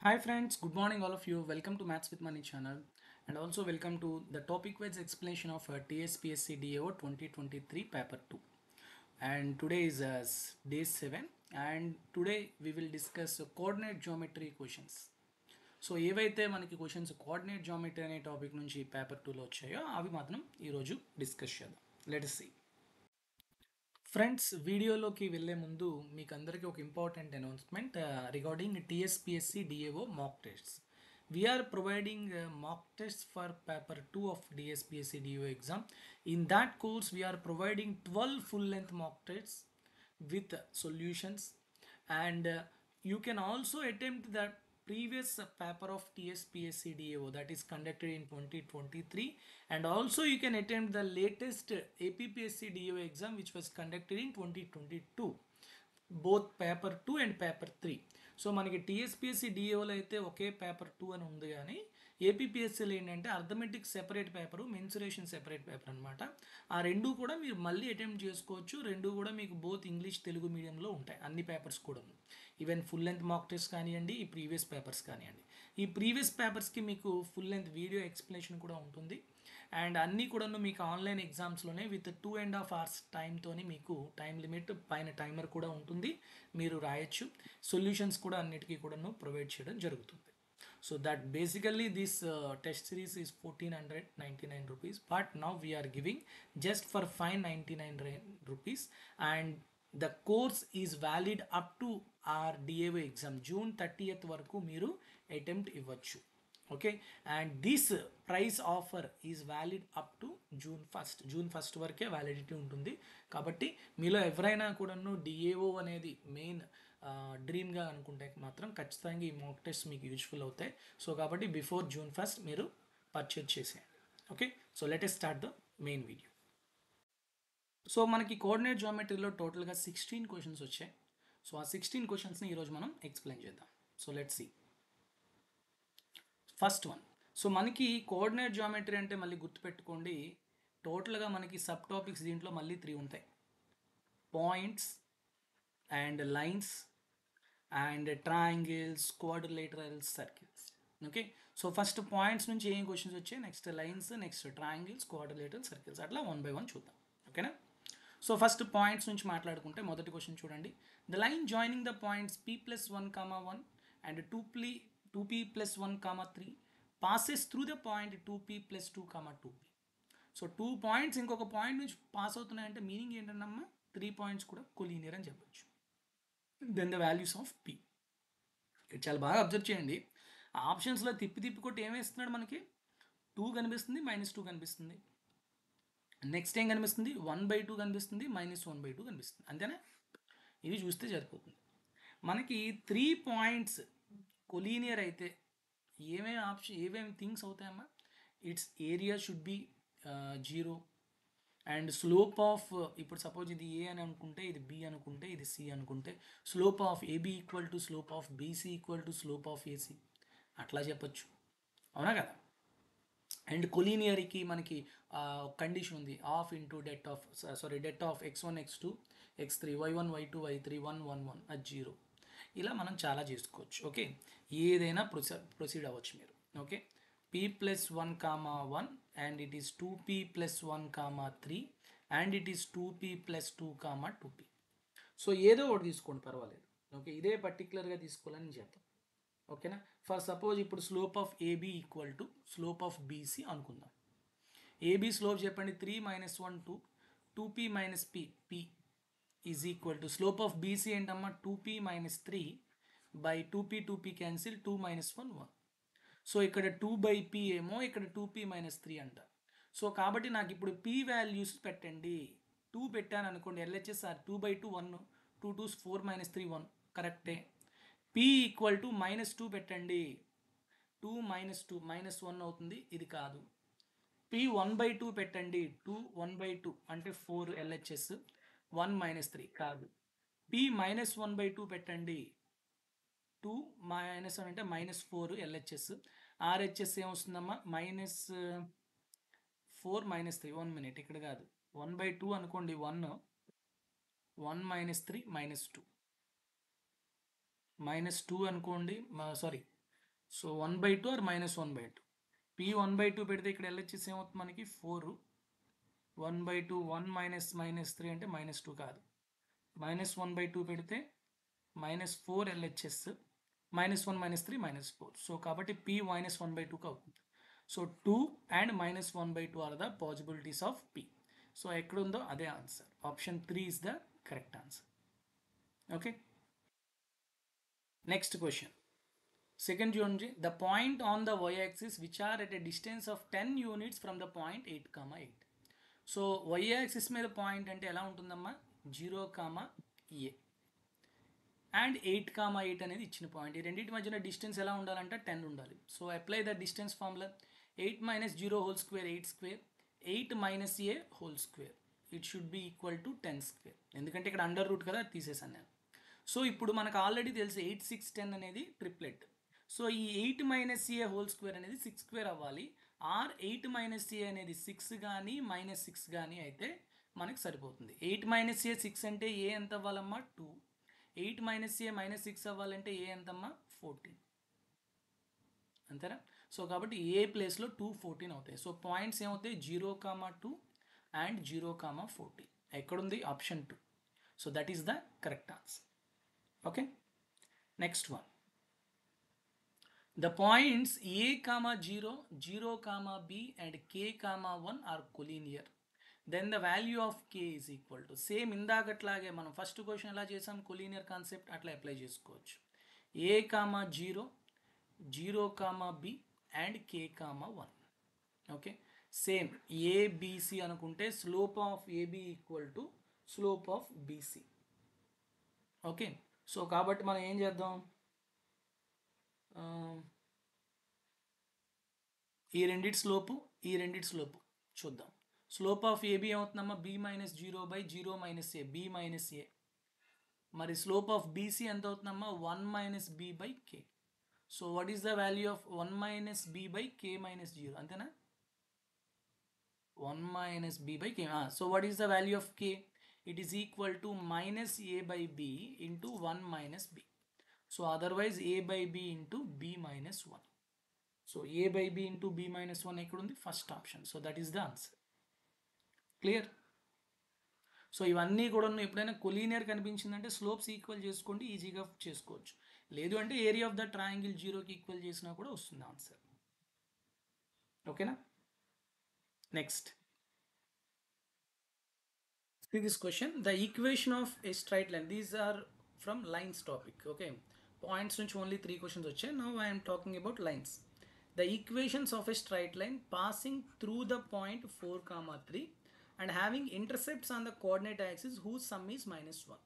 Hi friends, good morning all of you. Welcome to Maths with Money channel and also welcome to the topic wise explanation of TSPSC DAO 2023 paper 2. And today is day 7 and today we will discuss coordinate geometry questions. So ఏవైతే మనకి questions coordinate geometry అనే topic నుంచి paper 2లో వచ్చాయో అవి మాత్రం ఈరోజు discuss చేద్దాం. Let us see. ఫ్రెండ్స్ వీడియోలోకి వెళ్ళే ముందు మీకు అందరికీ ఒక important announcement regarding TSPSC DAO mock tests. We're providing mock test for paper 2 of TSPSC DAO exam. In that course we're providing 12 full length mock tests with solutions and you can also attempt that previous paper of TSPSC DAO that is conducted in 2023 and also you can attempt the latest APPSC DAO exam which was conducted in 2022 both paper 2 and paper 3. So మనకి TSPSC డిఏఓలో అయితే ఒకే paper 2 అని ఉంది, కానీ ఏపీపీఎస్సీలో ఏంటంటే arithmetic separate paper, mensuration separate paper అనమాట. ఆ రెండు కూడా మీరు మళ్ళీ అటెంప్ట్ చేసుకోవచ్చు. రెండు కూడా మీకు బోత్ ఇంగ్లీష్ తెలుగు మీడియంలో ఉంటాయి అన్ని పేపర్స్ కూడా. Even full length mock test కానివ్వండి, ఈ ప్రీవియస్ పేపర్స్ కానివ్వండి. ఈ ప్రీవియస్ పేపర్స్కి మీకు ఫుల్ లెంత్ వీడియో ఎక్స్ప్లెనేషన్ కూడా ఉంటుంది అండ్ అన్నీ కూడాను మీకు ఆన్లైన్ ఎగ్జామ్స్లోనే విత్ 2.5 hours టైంతోని మీకు టైం లిమిట్ పైన టైమర్ కూడా ఉంటుంది, మీరు రాయొచ్చు. సొల్యూషన్స్ కూడా అన్నిటికీ కూడాను ప్రొవైడ్ చేయడం జరుగుతుంది. So that basically this test series is 1499 rupees, but now we are giving just for 599 rupees and the course is valid up to our DAO exam June 30th వరకు మీరు అటెంప్ట్ ఇవ్వచ్చు. Okay, and this price offer is valid up to June first వరకే validity ఉంటుంది. కాబట్టి మీలో ఎవరైనా కూడాను DAO అనేది మెయిన్ డ్రీమ్గా అనుకుంటే మాత్రం ఖచ్చితంగా ఈ మాక్ టెస్ట్ మీకు యూజ్ఫుల్ అవుతాయి. సో కాబట్టి బిఫోర్ జూన్ 1st మీరు పర్చేజ్ చేసేయండి. Okay, so let us start the main video. So మనకి కోఆర్డినేట్ జామెట్రీలో టోటల్గా 16 క్వశ్చన్స్ వచ్చాయి. సో ఆ 16 క్వశ్చన్స్ని ఈరోజు మనం ఎక్స్ప్లెయిన్ చేద్దాం. So let's see first one. So మనకి కోఆర్డినేట్ జామెట్రీ అంటే మళ్ళీ గుర్తుపెట్టుకోండి, టోటల్గా మనకి సబ్ టాపిక్స్ దీంట్లో మళ్ళీ 3 ఉంటాయి: points and lines and triangles, quadrilaterals, circles. Okay, so first points నుంచి ఏం క్వశ్చన్స్ వచ్చాయి, next lines, next triangles, quadrilateral, circles, అట్లా 1 by 1 చూద్దాం. ఓకేనా. సో ఫస్ట్ పాయింట్స్ నుంచి మాట్లాడుకుంటే మొదటి క్వశ్చన్ చూడండి. The line joining the points p+1, 1 and 2p+1, 3 passes through the point 2p+2, 2p. So 2 points ఇంకొక పాయింట్ నుంచి పాస్ అవుతున్నాయంటే మీనింగ్ ఏంటన్నమ్మా, 3 పాయింట్స్ కూడా కొలీనియర్ అని చెప్పొచ్చు. Then the values of p. చాలా బాగా అబ్జర్వ్ చేయండి, ఆప్షన్స్లో తిప్పి కొట్టి ఏమేస్తున్నాడు మనకి, 2 కనిపిస్తుంది, -2 కనిపిస్తుంది. నెక్స్ట్ ఏం కనిపిస్తుంది, 1/2 కనిపిస్తుంది, -1/2 కనిపిస్తుంది. అంతేనా, ఇవి చూస్తే సరిపోతుంది. మనకి 3 పాయింట్స్ కొలీనియర్ అయితే ఏమేమి థింగ్స్ అవుతాయమ్మా, it's area should be 0 and slope of, ఇప్పుడు సపోజ్ ఇది ఏ అని అనుకుంటే, ఇది బి అనుకుంటే, ఇది సి అనుకుంటే, slope of AB equal to slope of BC equal to slope of AC, అట్లా చెప్పచ్చు. అవునా కదా. అండ్ కొలీనియర్కి మనకి కండిషన్ ఉంది, of into det of x1 x2 x3 y1 y2 y3 1 1 1 అది 0. ఇలా మనం చాలా చేసుకోవచ్చు. ఓకే, ఏదైనా ప్రొసీడ్ అవ్వచ్చు మీరు. Okay, p+1, 1 and it is 2p+1, 3 and it is 2p+2, 2p. So ఏదో ఒకటి తీసుకోండి, పర్వాలేదు. ఓకే, ఇదే పర్టికులర్గా తీసుకోవాలని చెప్తాం. ఓకేనా. ఫర్ సపోజ్ ఇప్పుడు slope of AB equal to slope of BC అనుకుందాం. ఏబి స్లోప్ చెప్పండి, 3 - 1 2, 2p - p is equal to slope of BC ఏంటమ్మా, 2p - 3 by 2p cancel, 2 - 1 1. So ఇక్కడ 2/p ఏమో, ఇక్కడ 2p - 3 అంట. సో కాబట్టి నాకు ఇప్పుడు p వాల్యూస్ పెట్టండి. 2 పెట్టాను అనుకోండి, ఎల్హెచ్ఎస్ ఆర్ 2/2 1, 2 2s 4 - 3 1 కరెక్టే. p ఈక్వల్ టు -2 పెట్టండి, 2 - 2 -1 అవుతుంది, ఇది కాదు. p 1/2 పెట్టండి, 2 1/2 అంటే 4 ఎల్హెచ్ఎస్, 1 - 3 కాదు. p -1/2 పెట్టండి, 2 -1 అంటే -4 ఎల్హెచ్ఎస్, ఆర్హెచ్ఎస్ ఏమొస్తుందమ్మా, -4 - 3. 1 minute, ఇక్కడ కాదు, 1/2 అనుకోండి, 1 1 - 3 -2 -2 అనుకోండి, సారీ సో 1/2 ఆర్ -1/2. p 1/2 పెడితే ఇక్కడ LHS ఏమవుతుంది మనకి 4. 1/2 1 మైనస్ -3 అంటే -2 కాదు. -1/2 పెడితే -4 LHS, -1 -3 -4. సో కాబట్టి p -1/2కి అవుతుంది. So 2 and -1/2 are the possibilities of p. So ఎక్కడ ఉందో అదే answer. Option 3 is the correct answer. Okay, next question. Second చూడండి. The point on the y axis which are at a distance of 10 units from the point 8, 8. So y axis మీద point అంటే ఎలా ఉంటుందమ్మా? 0, a and 8, 8 అనేది ఇచ్చిన point. ఈ రెండింటి మధ్యన డిస్టెన్స్ ఎలా ఉండాలంటే 10 ఉండాలి. So apply the distance formula. 8 - 0 whole square 8 square, 8 - a whole square. It should be equal to 10 square. ఎందుకంటే ఇక్కడ అండర్ రూట్ కదా, తీసేసాను నేను. సో ఇప్పుడు మనకు ఆల్రెడీ తెలుసు 8, 6, 10 అనేది ట్రిప్లెట్. సో ఈ 8 - a హోల్ స్క్వేర్ అనేది 6 స్క్వేర్ అవ్వాలి. ఆర్ 8 - a అనేది 6 కానీ -6 కానీ అయితే మనకు సరిపోతుంది. 8 - a 6 అంటే a ఎంత అవ్వాలమ్మా? 2. 8 - a -6 అవ్వాలంటే a ఎంతమ్మా? 14. అంతేనా? సో కాబట్టి ఏ ప్లేస్లో 2, 14 అవుతాయి. సో పాయింట్స్ ఏమవుతాయి? 0, 2 అండ్ 0, 14. ఎక్కడుంది? Option 2. So that is the correct answer. Okay, next one. The points a, 0, 0, b and k, 1 are collinear. Then the value of k is equal to, same ఇందాకట్లాగే మనం first question ఎలా చేసాం, collinear concept అట్లా apply చేసుకోవచ్చు. a, 0, 0, b అండ్ k, 1. Okay, same abc అనుకుంటే slope of ab equal to slope of bc. Okay, so కాబట్టి మనం ఏం చేద్దాం, ఈ రెండిటి స్లోపు చూద్దాం. స్లోప్ ఆఫ్ ఏబి ఏమవుతుందమ్మా? b - 0/0 - a, b - a. మరి స్లోప్ ఆఫ్ బీసీ ఎంత అవుతుందమ్మా? 1 - b/k. So what is the value of 1 - b/k - 0? అంతేనా? 1 - b/k. So what is the value of k? It is equal to -a/b into 1 - b. So otherwise a/b into b - 1. So a/b into b - 1 ఎక్కడ ఉంది? First option. So that is the answer. Clear? So ఇవన్నీ కూడా ఎప్పుడైనా collinear కనిపించిందంటే slopes equal చేసుకోండి, ఈజీగా చేసుకోవచ్చు. లేదు అంటే ఏరియా ఆఫ్ ద ట్రయాంగిల్ 0కి ఈక్వల్ చేసినా కూడా వస్తుంది ఆన్సర్. ఓకేనా? Next, this question. The equation of a straight line. These are from lines topic. Okay, points నుంచి only 3 questions వచ్చాయి. Now I am talking about lines. The equations of a straight line passing through the point 4, 3 and having intercepts on the coordinate axis whose sum is -1.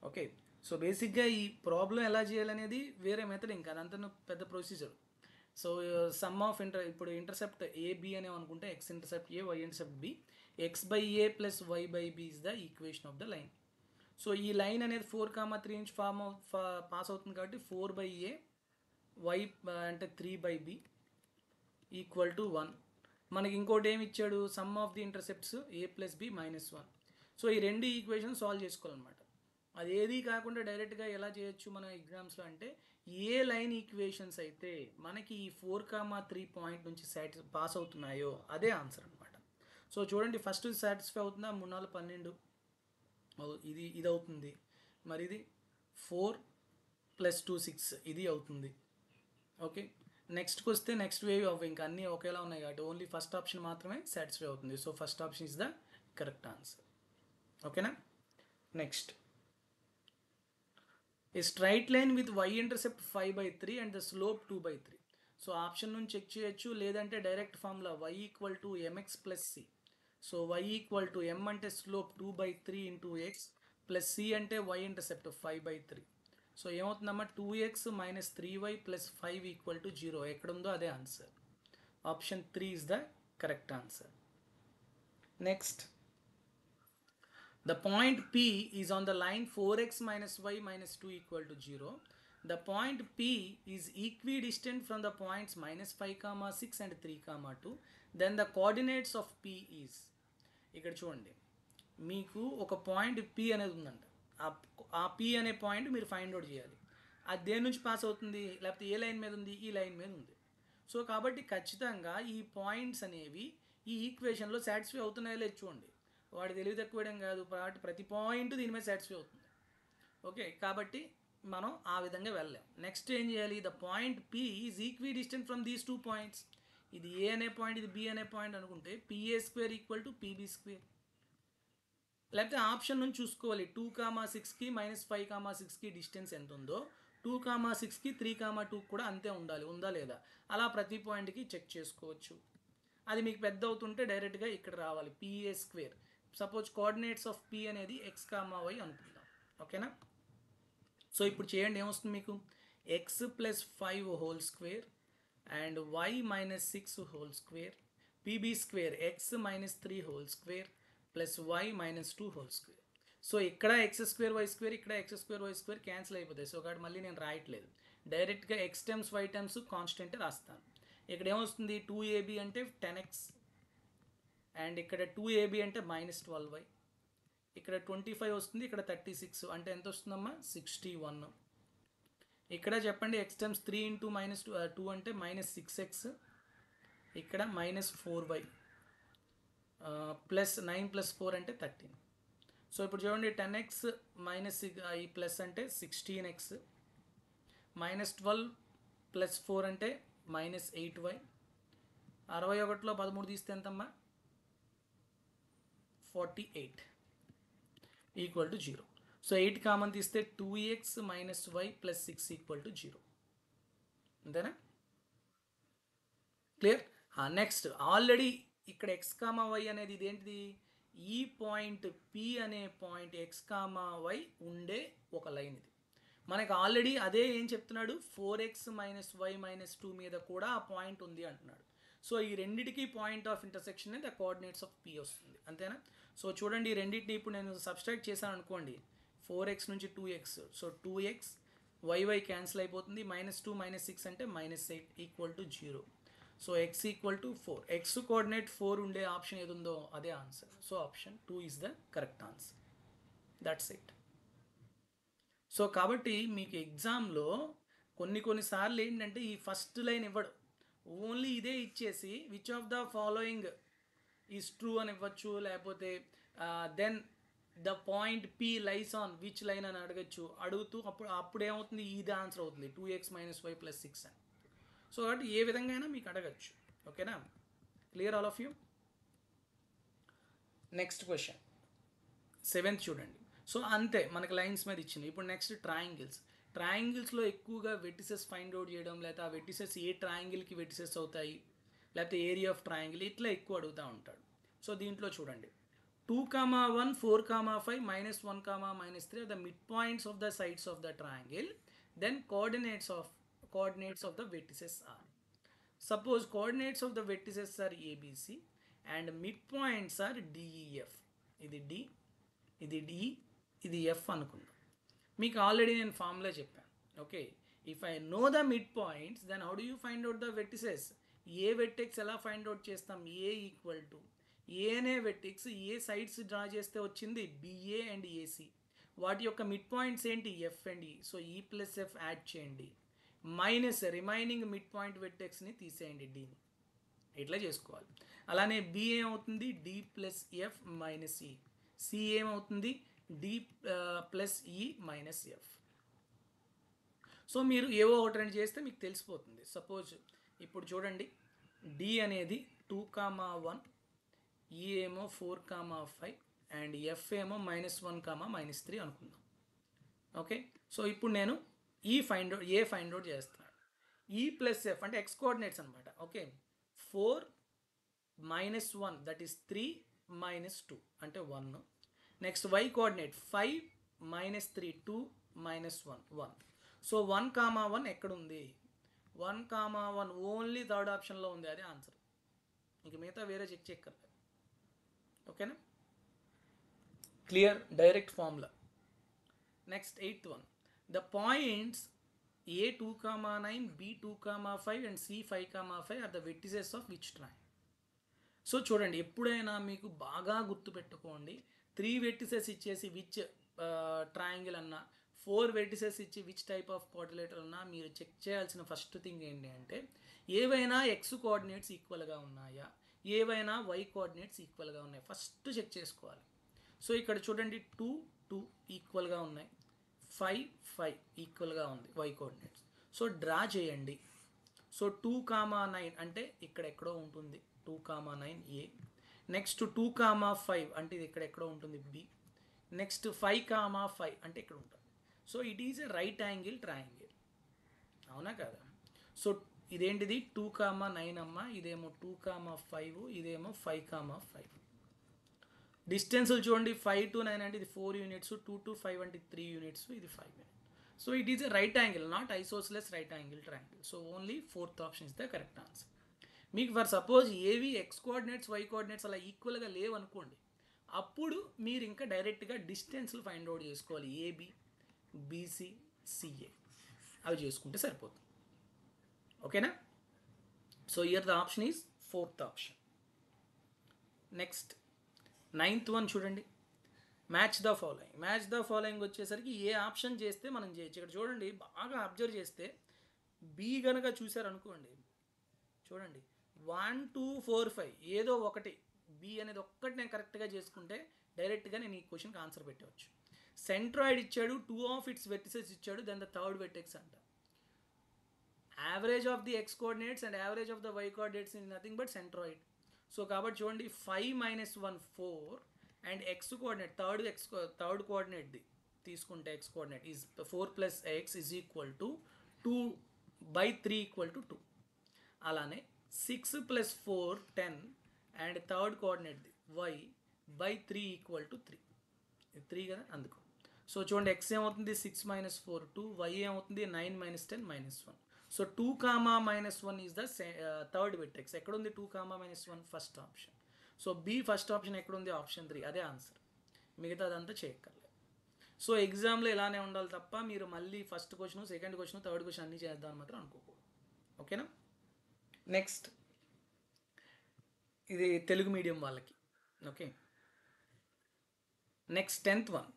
Okay, so బేసిక్గా ఈ problem ఎలా చేయాలనేది వేరే method, ఇంకా అదంతా పెద్ద procedure. So sum of ఇప్పుడు intercept AB అని అనుకుంటే x intercept a, y intercept b, x/a + y/b is the equation of the line. So ఈ లైన్ అనేది 4, 3 నుంచి పాస్ అవుతుంది కాబట్టి 4/a, y అంటే 3/b ఈక్వల్ టు 1. మనకి ఇంకోటి ఏమి ఇచ్చాడు? Some of the intercepts a + b -1. So ఈ రెండు ఈక్వేషన్ సాల్వ్ చేసుకోవాలన్నమాట. అది ఏది కాకుండా డైరెక్ట్గా ఎలా చేయొచ్చు మన ఎగ్జామ్స్లో అంటే, ఏ లైన్ ఈక్వేషన్స్ అయితే మనకి ఈ 4, 3 పాయింట్ నుంచి పాస్ అవుతున్నాయో అదే ఆన్సర్ అనమాట. సో చూడండి, ఫస్ట్ సాటిస్ఫై అవుతుందా? 3, 4, 12 ఇది అవుతుంది. మరి ఇది 4 + 2 6 ఇది అవుతుంది. ఓకే, నెక్స్ట్కి వస్తే నెక్స్ట్ వేవ్ అవ్వ ఇంకా అన్నీ ఒకేలా ఉన్నాయి కాబట్టి ఓన్లీ ఫస్ట్ ఆప్షన్ మాత్రమే సాటిస్ఫై అవుతుంది. So first option is the correct answer. ఓకేనా? Next, a straight line with y intercept 5/3 and the slope 2/3. So option నుంచి చెక్ చేయొచ్చు, లేదంటే direct formula y = mx + c. సో y = m అంటే slope 2/3 into x plus c అంటే y intercept 5/3. సో ఏమవుతుందమ్మా? 2x - 3y + 5 = 0. ఎక్కడుందో అదే answer. Option 3 is the correct answer. Next, the point P is on the line 4x - y - 2 = 0. The point P is equidistant from the points -5, 6 and 3, 2. Then the coordinates of P is, ఇక్కడ చూడండి, మీకు ఒక point P అనేది ఉందంట. ఆ P అనే point మీరు find out చేయాలి. అది దేని నుంచి పాస్ అవుతుంది, లేకపోతే ఏ లైన్ మీద ఉంది, ఈ లైన్ మీద ఉంది. సో కాబట్టి ఖచ్చితంగా ఈ పాయింట్స్ అనేవి ఈ ఈక్వేషన్లో సాటిస్ఫై అవుతున్నాయో లేదు చూడండి. వాడు తెలివి తక్కువడం కాదు, ప్రతి పాయింట్ దీని మీద సాటిస్ఫై అవుతుంది. ఓకే, కాబట్టి మనం ఆ విధంగా వెళ్ళాం. నెక్స్ట్ ఏం చేయాలి, the point P is equi distant from these 2 points. ఇది ఏ అనే పాయింట్, ఇది బి అనే పాయింట్ అనుకుంటే PA square equal to PB square. లేకపోతే ఆప్షన్ నుంచి చూసుకోవాలి, 2,6కి -5,6కి డిస్టెన్స్ ఎంత ఉందో 2,6కి 3,2 కూడా అంతే ఉండాలి, ఉందా లేదా, అలా ప్రతి పాయింట్కి చెక్ చేసుకోవచ్చు. అది మీకు పెద్ద అవుతుంటే డైరెక్ట్గా ఇక్కడ రావాలి, PA square. Suppose coordinates of P అనేది x, y అనుకుందాం. ఓకేనా. సో ఇప్పుడు చేయండి, ఏమొస్తుంది మీకు, x plus 5 whole square and y -6 whole square, PB square x -3 whole square plus y -2 whole square. So ఇక్కడ ఎక్స్ స్క్వేర్ వై స్క్వేర్, ఇక్కడ x square y square cancel అయిపోతాయి. సో కాబట్టి మళ్ళీ నేను రాయట్లేదు, డైరెక్ట్గా x times y times constant రాస్తాను. ఇక్కడ ఏమొస్తుంది, 2ab అంటే 10x అండ్ ఇక్కడ 2ab అంటే -12y, ఇక్కడ 25 వస్తుంది, ఇక్కడ 36 అంటే ఎంత వస్తుందమ్మా, 61. ఇక్కడ చెప్పండి ఎక్స్ టైమ్స్ 3 ఇంటూ -2 అంటే -6x, ఇక్కడ -4y ప్లస్ 9 + 4 అంటే 13. సో ఇప్పుడు చూడండి 10x మైనస్ ఈ ప్లస్ అంటే 16x, -12 + 4 అంటే -8y, 61లో 13 తీస్తే ఎంతమ్మా, 48 ఈక్వల్ టు 0. సో 8 కామన్ తీస్తే 2x - y + 6 ఈక్వల్ టు 0. అంతేనా, క్లియర్. నెక్స్ట్ ఆల్రెడీ ఇక్కడ x, y అనేది ఇదేంటిది, ఈ పాయింట్ P అనే పాయింట్ x, y ఉండే ఒక లైన్ ఇది. మనకు ఆల్రెడీ అదే ఏం చెప్తున్నాడు, 4x - y - 2 మీద కూడా ఆ పాయింట్ ఉంది అంటున్నాడు. సో ఈ రెండింటికి point of intersection the coordinates of P వస్తుంది. అంతేనా. సో చూడండి ఈ రెండింటిని ఇప్పుడు నేను సబ్స్ట్రాక్ట్ చేశాను అనుకోండి, 4x నుంచి 2x, so 2x y cancel అయిపోతుంది, -2 - 6 అంటే -8 equal to 0. So x equal to 4, x coordinate 4 ఉండే ఆప్షన్ ఏది ఉందో అదే answer. So option 2 is the correct answer. That's it. So కాబట్టి మీకు ఎగ్జామ్లో కొన్నిసార్లు ఏంటంటే ఈ ఫస్ట్ లైన్ ఇవ్వడు, ఓన్లీ ఇదే ఇచ్చేసి which of the following is true అని ఇవ్వచ్చు, లేకపోతే then the point P lies on which line అని అడుగుతూ అప్పుడు ఏమవుతుంది, ఇది ఆన్సర్ అవుతుంది 2x - y + 6 అని. సో కాబట్టి ఏ విధంగా అయినా మీకు అడగచ్చు. ఓకేనా, clear all of you. Next question 7th చూడండి. సో అంతే మనకి లైన్స్ మీద ఇచ్చింది. ఇప్పుడు నెక్స్ట్ ట్రయాంగిల్స్లో ఎక్కువగా వెర్టిసెస్ ఫైండ్ అవుట్ చేయడం, లేకపోతే ఆ వెర్టిసెస్ ఏ ట్రయాంగిల్కి వెర్టిసెస్ అవుతాయి, లేకపోతే ఏరియా ఆఫ్ ట్రయాంగిల్, ఇట్లా ఎక్కువ అడుగుతూ ఉంటాడు. సో దీంట్లో చూడండి 2, 1, 4, 5, -1, -3 are the midpoints of the sides of the triangle. Then coordinates of the vertices are. Suppose coordinates of the vertices are ABC and midpoints are DEF. ఇది D, ఇది D, ఇది F అనుకుందాం. మీకు ఆల్రెడీ నేను formula చెప్పాను. Okay, if I know the mid points then how do you find out the vertices. A vertex ఎలా find out చేస్తాం, a equal to ఏ అనే వెర్టెక్స్ ఏ సైడ్స్ డ్రా చేస్తే వచ్చింది BA అండ్ AC, వాటి యొక్క మిడ్ పాయింట్స్ ఏంటి F and E. So E + F add చేయండి, minus remaining mid point వెర్టెక్స్ని తీసేయండి Dని. ఇట్లా చేసుకోవాలి. అలానే B ఏమవుతుంది, D + F - E. C ఏమవుతుంది, D + E - F. సో మీరు ఏవో ఒకటి రెండు చేస్తే మీకు తెలిసిపోతుంది. సపోజ్ ఇప్పుడు చూడండి D అనేది 2, 1, E ఏమో 4, 5 అండ్ F ఏమో -1, -3 అనుకుందాం. ఓకే, సో ఇప్పుడు నేను ఏ ఫైండ్ అవుట్ చేస్తున్నాను. E + F అంటే x కోఆర్డినేట్స్ అనమాట. ఓకే, 4 - 1 దట్ ఈస్ 3 - 2 అంటే 1. Next y coordinate 5 - 3 2 - 1 1. సో 1, 1 ఎక్కడ ఉంది, 1, 1 ఓన్లీ థర్డ్ ఆప్షన్లో ఉంది, అదే ఆన్సర్. ఇంక మిగతా వేరే చెక్ చేయక్కర్లేదు. ఓకేనా, clear, direct formula. Next 8th one, the points A2, 9, B2, 5 and C5, 5 are the vertices of which triangle. So చూడండి ఎప్పుడైనా మీకు బాగా గుర్తుపెట్టుకోండి, 3 వెర్టిసెస్ ఇచ్చేసి విచ్ ట్రయాంగిల్ అన్నా, 4 వెర్టిసెస్ ఇచ్చి విచ్ టైప్ ఆఫ్ క్వాడ్రిలేటర్ ఉన్నా మీరు చెక్ చేయాల్సిన ఫస్ట్ థింగ్ ఏంటి అంటే ఏవైనా ఎక్స్ కోఆర్డినేట్స్ ఈక్వల్గా ఉన్నాయా, ఏవైనా వై కోఆర్డినేట్స్ ఈక్వల్గా ఉన్నాయి ఫస్ట్ చెక్ చేసుకోవాలి. సో ఇక్కడ చూడండి 2 2 ఈక్వల్గా ఉన్నాయి, 5 5 ఈక్వల్గా ఉంది వై కోఆర్డినేట్స్. సో డ్రా చేయండి. సో 2,9 అంటే ఇక్కడ ఎక్కడో ఉంటుంది 2,9 ఏ. నెక్స్ట్ 2,5 అంటే ఇది ఇక్కడ ఎక్కడో ఉంటుంది బి. నెక్స్ట్ 5,5 అంటే ఇక్కడ ఉంటుంది. So it is a right angle triangle, అవునా కదా? సో ఇదేంటిది 2,9 అమ్మ, ఇదేమో 2,5, ఇదేమో 5,5. డిస్టెన్స్లు చూడండి 5 to 9 అంటే ఇది 4 యూనిట్స్, 2 to 5 అంటే 3 యూనిట్స్, ఇది 5 units. So it is a right angle, not isosceles right angle triangle. So only fourth option is the correct answer. మీకు ఫర్ సపోజ్ ఏవి ఎక్స్ కోఆర్డినేట్స్ వై కోఆర్డినేట్స్ అలా ఈక్వల్గా లేవనుకోండి, అప్పుడు మీరు ఇంకా డైరెక్ట్గా డిస్టెన్స్లు ఫైండ్ అవుట్ చేసుకోవాలి. ఏబి, బీసీ, సిఏ అవి చేసుకుంటే సరిపోతుంది. ఓకేనా? So here the option is fourth option. Next 9th one చూడండి, match the following. Match the following వచ్చేసరికి ఏ ఆప్షన్ చేస్తే మనం చేయొచ్చు. ఇక్కడ చూడండి బాగా అబ్జర్వ్ చేస్తే బి కనుక చూసారనుకోండి, చూడండి 1 2 4 5 ఏదో ఒకటి బి అనేది ఒక్కటి నేను కరెక్ట్గా చేసుకుంటే డైరెక్ట్గా నేను ఈ క్వశ్చన్కి ఆన్సర్ పెట్టవచ్చు. సెంట్రాయిడ్ ఇచ్చాడు, 2 ఆఫ్ ఇట్స్ వెర్టిసెస్ ఇచ్చాడు, దెన్ ద థర్డ్ వెర్టెక్స్ అంట. Average of the X coordinates and average of the Y coordinates in nothing but centroid. So కాబట్టి చూడండి 5 - 1 4 అండ్ ఎక్స్ కోఆర్డినేట్ థర్డ్ కోఆర్డినేట్ది తీసుకుంటే X coordinate is 4 + x is equal to 2/3 equal to 2. అలానే 6 + 4 10 and third కోఆర్డినేట్ది y/3 equal to 3. ఇది 3 కదా, అందుకు. So చూడండి ఎక్స్ ఏమవుతుంది 6 - 4 2, y ఏమవుతుంది 9 - 10 -1. So 2, -1 is the third vertex. ఎక్కడ ఉంది 2, -1? First option. So b first option ఎక్కడ ఉంది? ఆప్షన్ 3, అదే ఆన్సర్. మిగతా అదంతా చేయక్కర్లేదు. సో ఎగ్జామ్లో ఇలానే ఉండాలి తప్ప మీరు మళ్ళీ first question, second question, third question అన్నీ చేద్దాం మాత్రం అనుకోకూడదు. ఓకేనా? నెక్స్ట్ ఇది తెలుగు మీడియం వాళ్ళకి. Okay, next 10th one.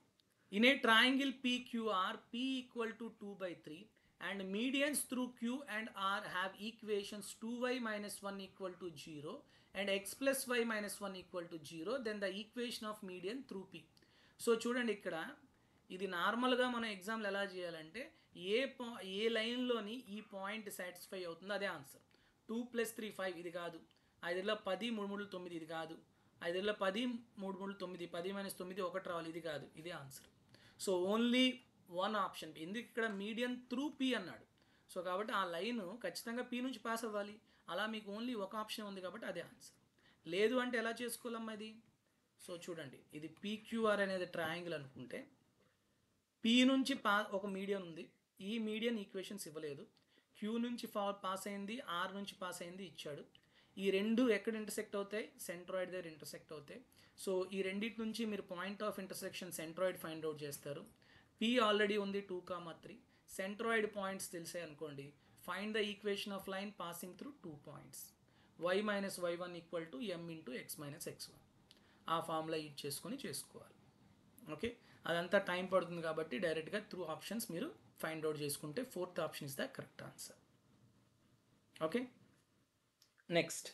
In a triangle PQR, P equal to 2/3 and medians through Q and R have equations 2y - 1 equal to 0 and x + y - 1 equal to 0, then the equation of median through P. So చూడండి ఇక్కడ ఇది నార్మల్గా మనం ఎగ్జామ్లో ఎలా చేయాలంటే ఏ లైన్లోని ఈ point satisfy అవుతుందో అదే ఆన్సర్. 2 + 3 5 ఇది కాదు, 5 × 10 3 × 9 ఇది కాదు, 5 × 10 3 × 9 10 - 9 1 రావాలి, ఇది కాదు, ఇదే answer. So only one option. ఎందుకు ఇక్కడ మీడియన్ త్రూ పి అన్నాడు. సో కాబట్టి ఆ లైన్ ఖచ్చితంగా పి నుంచి పాస్ అవ్వాలి. అలా మీకు ఓన్లీ ఒక ఆప్షన్ ఉంది కాబట్టి అదే ఆన్సర్. లేదు అంటే ఎలా చేసుకోవాలమ్మా ఇది? సో చూడండి ఇది PQR అనేది ట్రయాంగిల్ అనుకుంటే పి నుంచి ఒక మీడియన్ ఉంది, ఈ మీడియన్ ఈక్వేషన్స్ ఇవ్వలేదు. క్యూ నుంచి పాస్ అయింది, ఆర్ నుంచి పాస్ అయింది ఇచ్చాడు. ఈ రెండు ఎక్కడ ఇంటర్సెక్ట్ అవుతాయి? సెంట్రాయిడ్ దగ్గర ఇంటర్సెక్ట్ అవుతాయి. సో ఈ రెండింటి నుంచి మీరు point of intersection centroid find out చేస్తారు. పి ఆల్రెడీ ఉంది 2, 3. సెంట్రాయిడ్ పాయింట్స్ తెలిసాయి అనుకోండి, find the equation of line passing through 2 points. y - y1 equal to m × x - x1. ఆ ఫార్ములా యూజ్ చేసుకొని చేసుకోవాలి. ఓకే, అదంతా టైం పడుతుంది కాబట్టి డైరెక్ట్గా త్రూ ఆప్షన్స్ మీరు ఫైండ్ అవుట్ చేసుకుంటే fourth option is the correct answer. Okay, next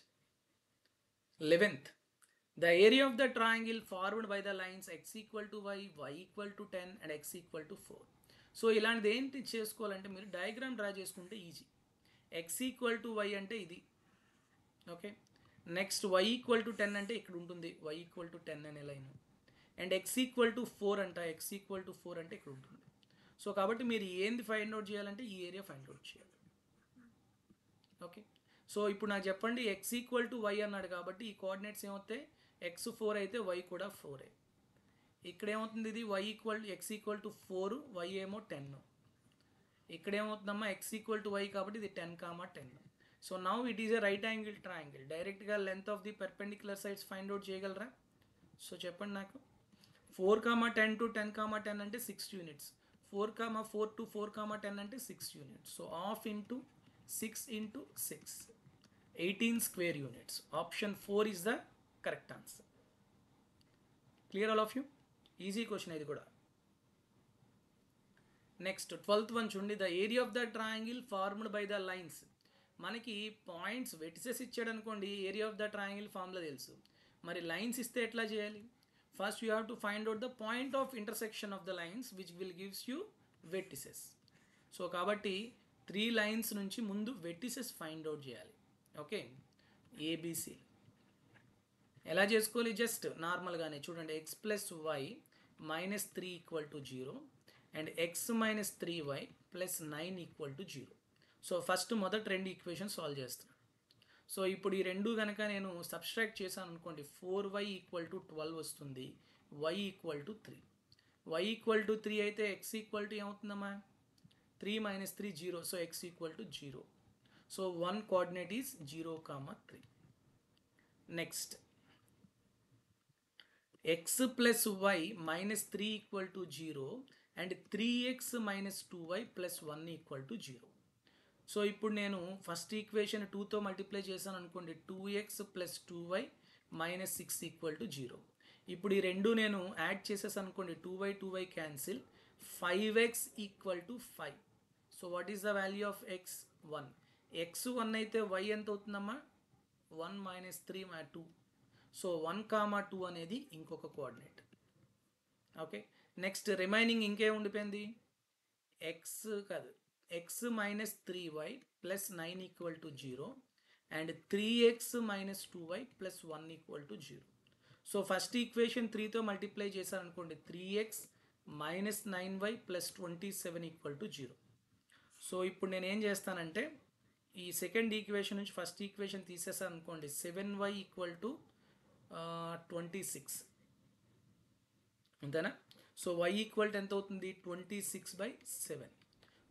11th. The area of the triangle formed by the lines x equal to y, y equal to 10 and x equal to 4. So ఇలాంటిది ఏంటి చేసుకోవాలంటే మీరు diagram draw చేసుకుంటే easy. x equal to y అంటే ఇది. Okay, next y equal to 10 అంటే ఇక్కడ ఉంటుంది, y ఈక్వల్ టు 10 అనే line. And x equal to 4 అంట, x ఈక్వల్ టు 4 అంటే ఇక్కడ ఉంటుంది. సో కాబట్టి మీరు ఏంది ఫైండ్ అవుట్ చేయాలంటే ఈ ఏరియా ఫైండ్ అవుట్ చేయాలి. ఓకే, సో ఇప్పుడు నాకు చెప్పండి x ఈక్వల్ టు y అన్నాడు కాబట్టి ఈ కోఆర్డినేట్స్ ఏమవుతాయి? x 4 అయితే y కూడా 4. ఇక్కడ ఏమవుతుంది? ఇది x ఈక్వల్ టు 4, y ఏమో 10. ఇక్కడ ఏమవుతుందమ్మా? x ఈక్వల్ టు y కాబట్టి ఇది 10, 10. So now it is a right angle triangle. డైరెక్ట్గా length of the perpendicular sides find out చేయగలరా? సో చెప్పండి నాకు. 4, 10 to 10, 10 అంటే 6 యూనిట్స్. 4, 4 to 4, 10 అంటే 6 units. So half into 6 into 6, 18 square units. Option 4 is the correct answer. Clear all of you? Easy question ఇది కూడా. Next 12th one చూడండి, the area of the triangle formed by the lines. మనకి points vertices ఇచ్చాడు అనుకోండి, area of the triangle formula తెలుసు. మరి lines ఇస్తే ఎట్లా చేయాలి? First you have to find out the point of intersection of the lines which will gives you vertices. So కాబట్టి 3 lines నుంచి ముందు వెటిసెస్ ఫైండ్ అవుట్ చేయాలి. ఓకే, ఏబిసి ఎలా చేసుకోవాలి? జస్ట్ నార్మల్గానే చూడండి, X plus why minus 3 equal to 0 and x minus 3y plus 9 equal to 0. So first మొదటి 2 equation solve చేస్తాను. సో ఇప్పుడు ఈ రెండు కనుక నేను సబ్స్ట్రాక్ట్ చేశాను అనుకోండి, 4y ఈక్వల్ టు 12 వస్తుంది, y equal to 3. y equal to 3 అయితే x ఈక్వల్ టు ఏమవుతుందమ్మా? 3 minus 3 0. So x equal to 0. So 1 coordinate is 0, 3. Next x plus y minus 3 equal to 0 and 3x minus 2y plus 1 equal to 0. So ఇప్పుడు నేను first equation 2తో multiply చేశాను అనుకోండి, 2x plus 2y minus 6 equal to 0. ఇప్పుడు ఈ రెండు నేను add చేసేసాను అనుకోండి, 2y cancel, 5x equal to 5. So what is the value of x? 1. x 1 అయితే y ఎంత అవుతుందమ్మా? 1 మైనస్ 3 2. సో 1, 2 అనేది ఇంకొక కోఆర్డినేట్. ఓకే, నెక్స్ట్ రిమైనింగ్ ఇంకే ఉండిపోయింది, ఎక్స్ కాదు, X minus 3y plus 9 equal to 0 and 3x minus 2y plus 1 equal to 0. So first equation 3తో multiply చేశాను అనుకోండి, 3x minus 9y plus 27 equal to 0. So ఇప్పుడు నేను ఏం చేస్తానంటే, ఈ సెకండ్ ఈక్వేషన్ నుంచి ఫస్ట్ ఈక్వేషన్ తీసేసాను అనుకోండి, 7y ఈక్వల్ టు 26, అంతేనా? సో y ఈక్వల్ టు ఎంత అవుతుంది? 26/7.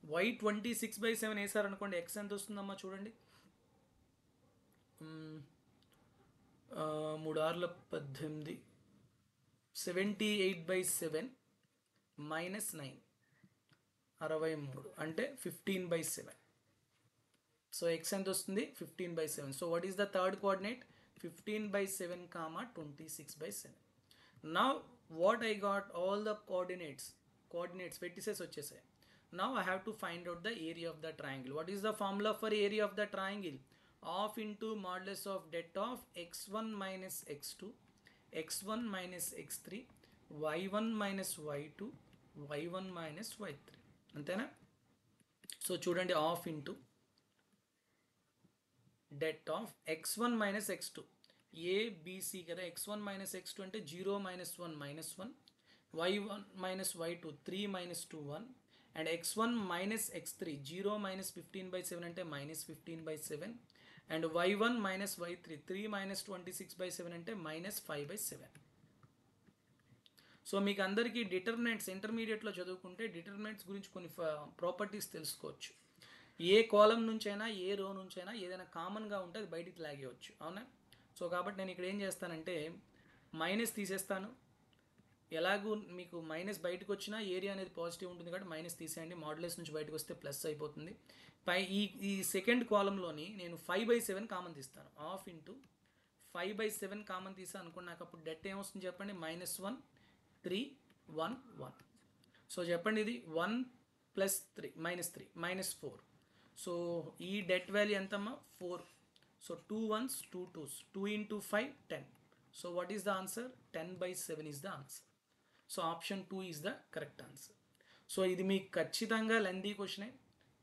y 26/7 వేసారనుకోండి, x ఎంత వస్తుందమ్మా? చూడండి, 3 6 18, 78/7 మైనస్ 9 63 అంటే 15/7. సో x ఎంత వస్తుంది? 15/7. So what is the third coordinate? 15/7, 26/7. Now what I got, all the coordinates vertices వచ్చేసాయి. Now I have to find out the area of the triangle. What is the formula for area of the triangle? Half into modulus of det of x1 minus x2, x1 minus x3, y1 minus y2, y1 minus y3. అంతేనా? So చూడండి, half into det of x1 minus x2, ABC కదా, x1 minus x2 అంటే 0 minus 1 minus 1, y1 minus y2 3 minus 2 1 and x1 minus x3 0 minus 15/7 అంటే minus 15/7 and y1 minus y3 3 minus 26/7 అంటే minus 5/7. So మీకు అందరికీ determinants ఇంటర్మీడియట్లో చదువుకుంటే determinants గురించి కొన్ని ప్రాపర్టీస్ తెలుసుకోవచ్చు. ఏ కాలం నుంచైనా ఏ రో నుంచైనా ఏదైనా కామన్గా ఉంటే అది బయటికి లాగేయచ్చు, అవునా? సో కాబట్టి నేను ఇక్కడ ఏం చేస్తానంటే మైనస్ తీసేస్తాను. ఎలాగూ మీకు మైనస్ బయటకు వచ్చినా ఏరియా అనేది పాజిటివ్ ఉంటుంది కాబట్టి మైనస్ తీసేయండి, మాడ్యులస్ నుంచి బయటకు వస్తే ప్లస్ అయిపోతుంది. ఈ సెకండ్ కాలంలోని నేను 5/7 కామన్ తీస్తాను. హాఫ్ ఇంటూ 5/7 కామన్ తీసాను అనుకోండి, నాకు అప్పుడు డెట్ ఏమొస్తుంది చెప్పండి? -1 3 1 1. సో చెప్పండి, ఇది 1 + 3 -3 -4. సో ఈ డెట్ వాల్యూ ఎంతమ్మా? 4. So 2 1s 2 2s, 2 × 5 10. So what is the answer? 10/7 is the answer. So option 2 is the correct answer. So ఇది మీకు ఖచ్చితంగా లెందీ క్వశ్చనే,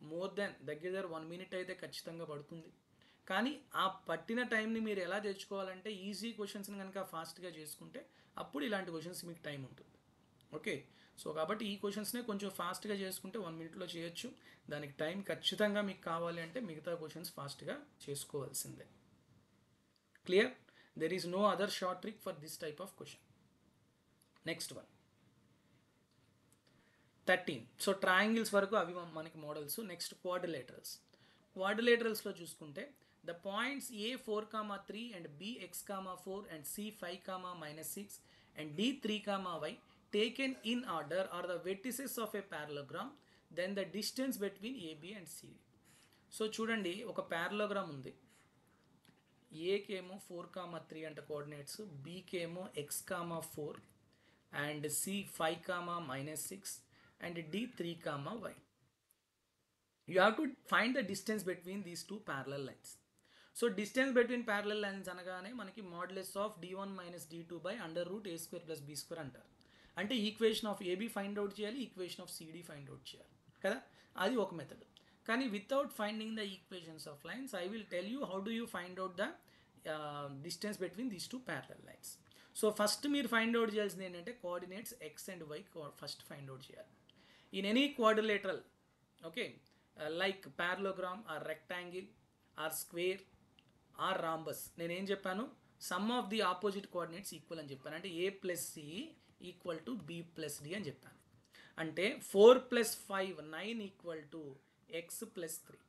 మోర్ దెన్ దగ్గర 1 మినిట్ అయితే ఖచ్చితంగా పడుతుంది. కానీ ఆ పట్టిన టైంని మీరు ఎలా తెచ్చుకోవాలంటే ఈజీ క్వశ్చన్స్ని కనుక ఫాస్ట్గా చేసుకుంటే అప్పుడు ఇలాంటి క్వశ్చన్స్ మీకు టైం ఉంటుంది. ఓకే, సో కాబట్టి ఈ క్వశ్చన్స్నే కొంచెం ఫాస్ట్గా చేసుకుంటే 1 మినిట్లో చేయొచ్చు. దానికి టైం ఖచ్చితంగా మీకు కావాలి అంటే మిగతా క్వశ్చన్స్ ఫాస్ట్గా చేసుకోవాల్సిందే. Clear? There is no other short trick for this type of question. Next one 13. So triangles వరకు అవి మనకి మోడల్స్. నెక్స్ట్ క్వాడ్రిలేటరల్స్లో చూసుకుంటే the points A 4, 3 and B x, 4 and C 5, -6 and D 3, y taken in order are the vertices of a parallelogram, then the distance between AB and CD. So చూడండి, ఒక parallelogram ఉంది. ఏకేమో 4, 3 అంట coordinates, బీకేమో x, 4 and C 5, -6 and D 3 comma y. You have to find the distance between these two parallel lines. So distance between parallel lines అనగానే మనకి modulus of d1 minus d2 by under root A square plus B square అంటారు. అంటే equation of AB find out చేయాలి, equation of CD find out చేయాలి కదా, అది ఒక method. కానీ without finding the equations of lines I will tell you how do you find out the distance between these two parallel lines. So first మీరు find out చేయాల్సింది ఏంటంటే coordinates X and Y first find out చేయాలి. In any quadrilateral, okay, like parallelogram or rectangle or square or rhombus, నేనేం చెప్పాను, sum of the opposite coordinates equal అని చెప్పాను. అంటే A plus C equal to B plus D అని చెప్పాను. అంటే 4 + 5 9 equal to X plus 3.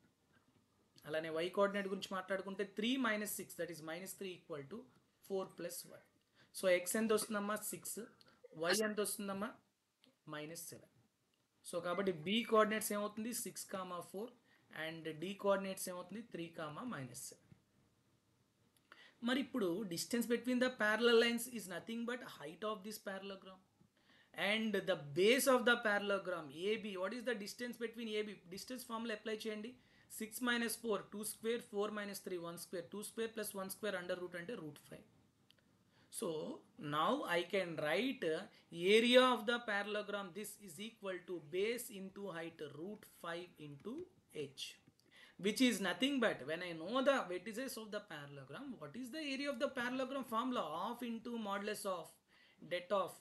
అలానే వై కోఆర్డినేట్ గురించి మాట్లాడుకుంటే 3 - 6 that is -3 equal to 4 + 1. So X ఎంత వస్తుందమ్మా 6, వై ఎంత వస్తుందమ్మా -7. సో కాబట్టి బి కోఆర్డినేట్స్ ఏమవుతుంది 6, 4 అండ్ డి కోఆర్డినేట్స్ ఏమవుతుంది 3, -7. మరి ఇప్పుడు distance between the parallel lines is nothing but height of this parallelogram and the base of the parallelogram AB. What is the distance between AB? Distance formula apply చేయండి. 6 - 4 2 square, 4 - 3 1 square, 2 square plus 1 square under root అంటే √5. So now I can write area of the parallelogram. This is equal to base into height √5 into h, which is nothing but when I know the vertices of the parallelogram, what is the area of the parallelogram formula? Half into modulus of det of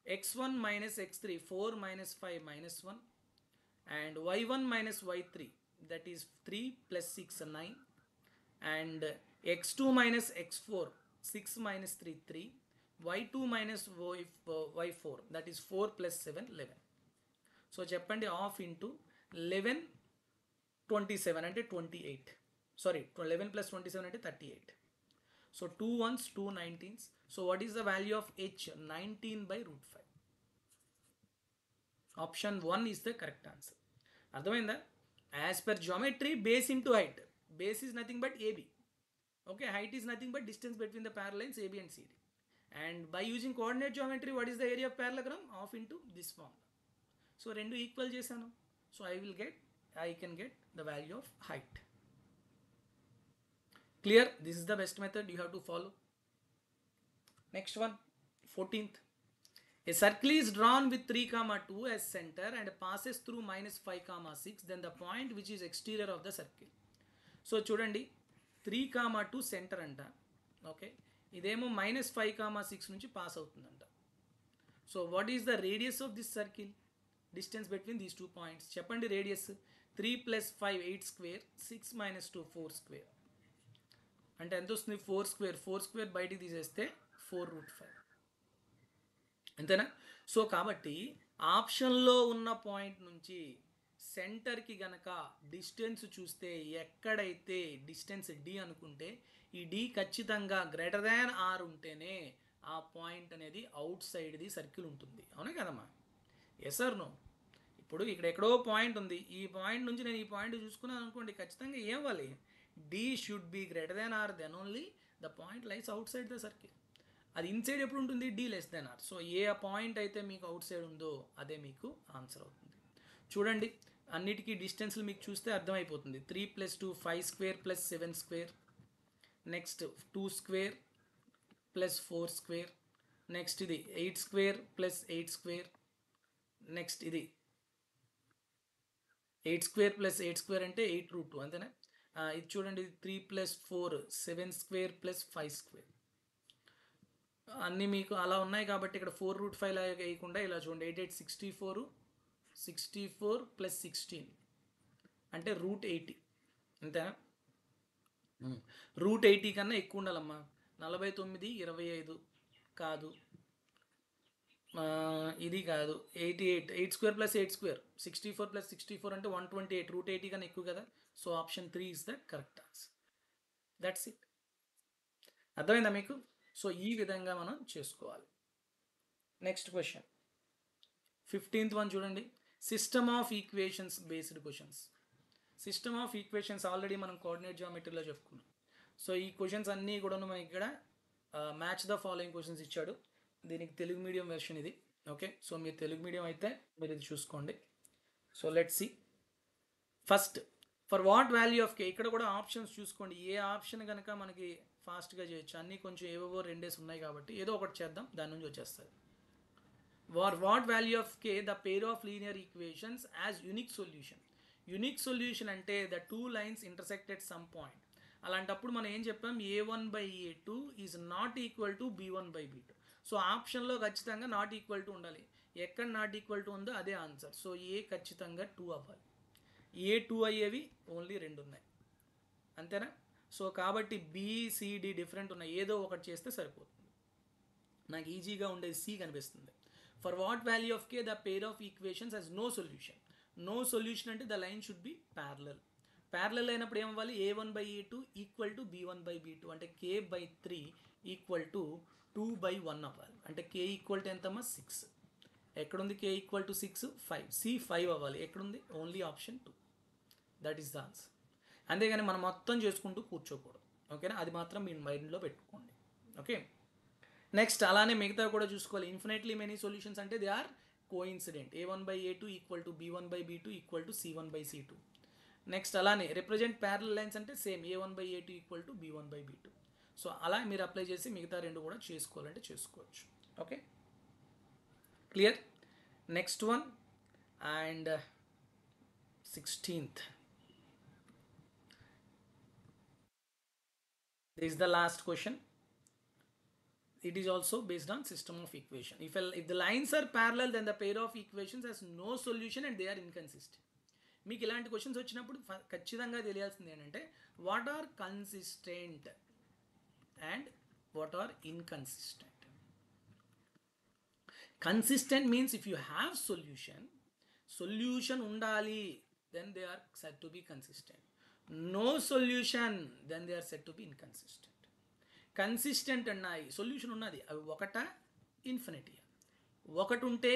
x1 minus x3, 4 minus 5 minus 1, and y1 minus y3, that is 3 plus 6 9, and x2 minus x4, 6 minus 3 3, y2 minus y4, that is 4 plus 7 11. So చెప్పండి half into 11 27 అంటే 28, sorry 11 + 27 అంటే 38. So 2 1s 2 19s. So what is the value of h? 19/√5. Option 1 is the correct answer. అర్థమైందా? As per geometry base into height. Base is nothing but AB. Okay, height is nothing but distance between the parallel lines AB and CD. And by using coordinate geometry, what is the area of parallelogram? Half into this formula. So rendu equal chesanu. So I can get the value of height. Clear? This is the best method you have to follow. Next one, 14th. A circle is drawn with 3, 2 as center and passes through -5, 6. Then the point which is exterior of the circle. So chudandi 3, 2 centre అంట. Okay, ఇదేమో -5, 6 నుంచి pass అవుతుందంట. So what is the radius of this circle? Distance between these 2 points చెప్పండి. Radius 3 + 5 8 square, 6 - 2 4 square అంటే ఎంత వస్తుంది? 4 square. 4 square బయటికి తీసేస్తే 4√5 అంతేనా? సో కాబట్టి ఆప్షన్లో ఉన్న పాయింట్ నుంచి సెంటర్కి గనక డిస్టెన్స్ చూస్తే ఎక్కడైతే డిస్టెన్స్ డి అనుకుంటే ఈ డి ఖచ్చితంగా గ్రేటర్ దాన్ ఆర్ ఉంటేనే ఆ పాయింట్ అనేది అవుట్ సైడ్ది సర్కిల్ ఉంటుంది. అవునా కదమ్మా? Yes or no? ఇప్పుడు ఇక్కడ ఎక్కడో పాయింట్ ఉంది, ఈ పాయింట్ నుంచి నేను ఈ పాయింట్ చూసుకున్నాను అనుకోండి, ఖచ్చితంగా ఏమవ్వాలి? D should be greater than R, then only the point lies outside the circle. అది ఇన్సైడ్ ఎప్పుడు ఉంటుంది? D less than R. So ఏ పాయింట్ అయితే మీకు అవుట్ సైడ్ ఉందో అదే మీకు ఆన్సర్ అవుతుంది. చూడండి, అన్నిటికీ డిస్టెన్స్లు మీకు చూస్తే అర్థమైపోతుంది. 3 + 2 5 square plus 7 square, next 2 square plus 4 square, next ఇది 8 స్క్వేర్ ప్లస్ 8 స్క్వేర్, నెక్స్ట్ ఇది 8 స్క్వేర్ ప్లస్ 8 స్క్వేర్ అంటే 8√2 అంతేనా? ఇది చూడండి, 3 + 4 7 స్క్వేర్ ప్లస్ 5 స్క్వేర్. అన్నీ మీకు అలా ఉన్నాయి కాబట్టి ఇక్కడ 4√5 లాగా వేయకుండా ఇలా చూడండి, 8 8 64 64 + 16 అంటే √80 అంతేనా? √80 కన్నా ఎక్కువ ఉండాలమ్మా. 49 25 కాదు, ఇది కాదు. 88 8 స్క్వేర్ ప్లస్ 8 స్క్వేర్ 64 + 64 అంటే 128. √80 కన్నా ఎక్కువ కదా. So option 3 is the correct answer. That's it. అర్థమైందా మీకు? సో ఈ విధంగా మనం చేసుకోవాలి. నెక్స్ట్ క్వశ్చన్ 15th వన్ చూడండి. System of equations based questions. System of equations already మనం కోఆర్డినేట్ జియోమెట్రీలో చెప్పుకున్నాం. సో ఈ క్వశ్చన్స్ అన్నీ కూడా మనకి ఇక్కడ మ్యాచ్ ద ఫాలోయింగ్ క్వశ్చన్స్ ఇచ్చాడు. దీనికి తెలుగు మీడియం వెర్షన్ ఇది. ఓకే, సో మీరు తెలుగు మీడియం అయితే మీరు ఇది చూసుకోండి. So let's see first for what value of K, ఇక్కడ కూడా ఆప్షన్స్ చూసుకోండి. ఏ ఆప్షన్ కనుక మనకి ఫాస్ట్గా చేయొచ్చు, అన్నీ కొంచెం ఏవేవో రెండేసి ఉన్నాయి కాబట్టి ఏదో ఒకటి చేద్దాం, దాని నుంచి వచ్చేస్తుంది. For what value of k the pair of linear equations as unique solution. Unique solution అంటే the two lines intersect at some point. అలాంటప్పుడు మనం ఏం చెప్పాం, a1/a2 is not equal to b1/b2. So ఆప్షన్లో ఖచ్చితంగా నాట్ ఈక్వల్ టు ఉండాలి. ఎక్కడ not equal to ఉందో అదే ఆన్సర్. సో ఏ ఖచ్చితంగా 2 అవ్వాలి. ఏ 2 అయ్యేవి ఓన్లీ 2 ఉన్నాయి, అంతేనా? సో కాబట్టి బిసిడి డిఫరెంట్ ఉన్నాయి, ఏదో ఒకటి చేస్తే సరిపోతుంది. నాకు ఈజీగా ఉండేది సి కనిపిస్తుంది. For what value of K the pair of equations has no solution. No solution అంటే the line should be parallel. Parallel అయినప్పుడు ఏమవ్వాలి, a1/a2 ఈక్వల్ టు b1/b2 అంటే k/3 ఈక్వల్ టు 2/1 అవ్వాలి. అంటే k ఈక్వల్ టు ఎంతమ్మా 6. ఎక్కడుంది k equal to 6? 5. C 5 అవ్వాలి. ఎక్కడుంది? Only option 2. That is the answer. అంతేగాని మనం మొత్తం చేసుకుంటూ కూర్చోకూడదు, ఓకేనా? అది మాత్రం మీ మైండ్లో పెట్టుకోండి. ఓకే, నెక్స్ట్ అలానే మిగతా కూడా చూసుకోవాలి. ఇన్ఫినిట్లీ మెనీ సొల్యూషన్స్ అంటే they are coincident. a1/a2 equal to b1/b2 equal to c1/c2. Next అలానే రిప్రజెంట్ ప్యారలల్ లైన్స్ అంటే same a1/a2 equal to b1/b2. So అలా మీరు అప్లై చేసి మిగతా రెండు కూడా చేసుకోవాలంటే చేసుకోవచ్చు. Okay, clear. Next one and 16th. This is the last question. It is also based on system of equation. If the lines are parallel, then the pair of equations has no solution and they are inconsistent. మీకు ఇలాంటి questions వచ్చినప్పుడు ఖచ్చితంగా తెలియాల్సింది ఏంటంటే what are consistent and what are inconsistent. Consistent means if you have solution ఉండాలి, then they are set to be consistent. No solution, then they are set to be inconsistent. Consistent ఉన్నాయి, solution ఉన్నది, అవి ఒకట infinity. ఒకటి ఉంటే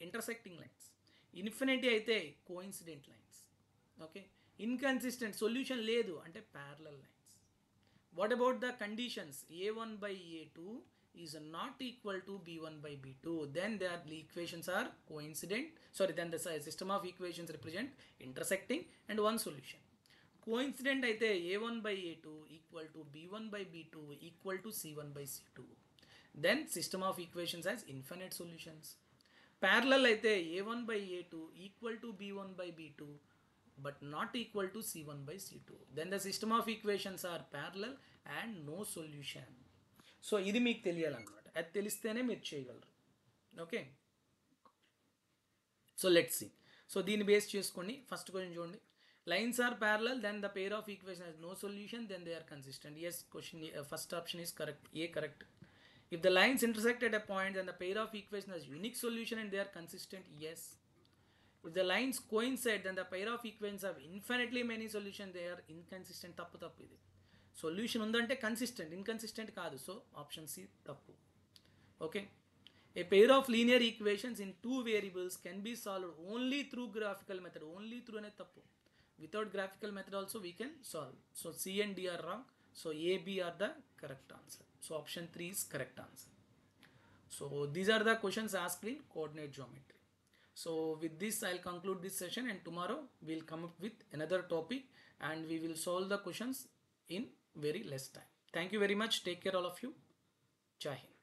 intersecting lines, infinity అయితే coincident lines. Okay, inconsistent solution లేదు అంటే parallel lines. What about the conditions? a1/a2 is not equal to b1/b2, then they are equations are coincident. Then the system of equations represent intersecting and one solution. Coincident అయితే a1/a2 equal to b1/b2 equal to c1/c2. Then system of equations has infinite solutions. Parallel అయితే a1/a2 equal to b1/b2 but not equal to c1/c2. Then the system of equations are parallel and no solution. So ఇది మీకు తెలియాలన్నమాట, అది తెలిస్తేనే మీరు చేయగలరు. Okay, so let's see. So దీన్ని base చేసుకొని ఫస్ట్ క్వశ్చన్ చూడండి. Lines are parallel, then the pair of equations has no solution, then they are consistent. Yes, question first option is correct. A correct. If the lines intersect at a point, then the pair of equations has unique solution and they are consistent. Yes. If the lines coincide, then the pair of equations have infinitely many solutions. They are inconsistent. Tappu idi. Solution undante consistent, inconsistent kaadu. So option C tappu. Okay. A pair of linear equations in two variables can be solved only through graphical method. Only through ane tappu. Without graphical method also we can solve. So C and D are wrong. So A, B are the correct answer. So option 3 is correct answer. So these are the questions asked in coordinate geometry. So with this I'll conclude this session, and tomorrow we'll come up with another topic and we will solve the questions in very less time. Thank you very much. Take care all of you. Jai Hind.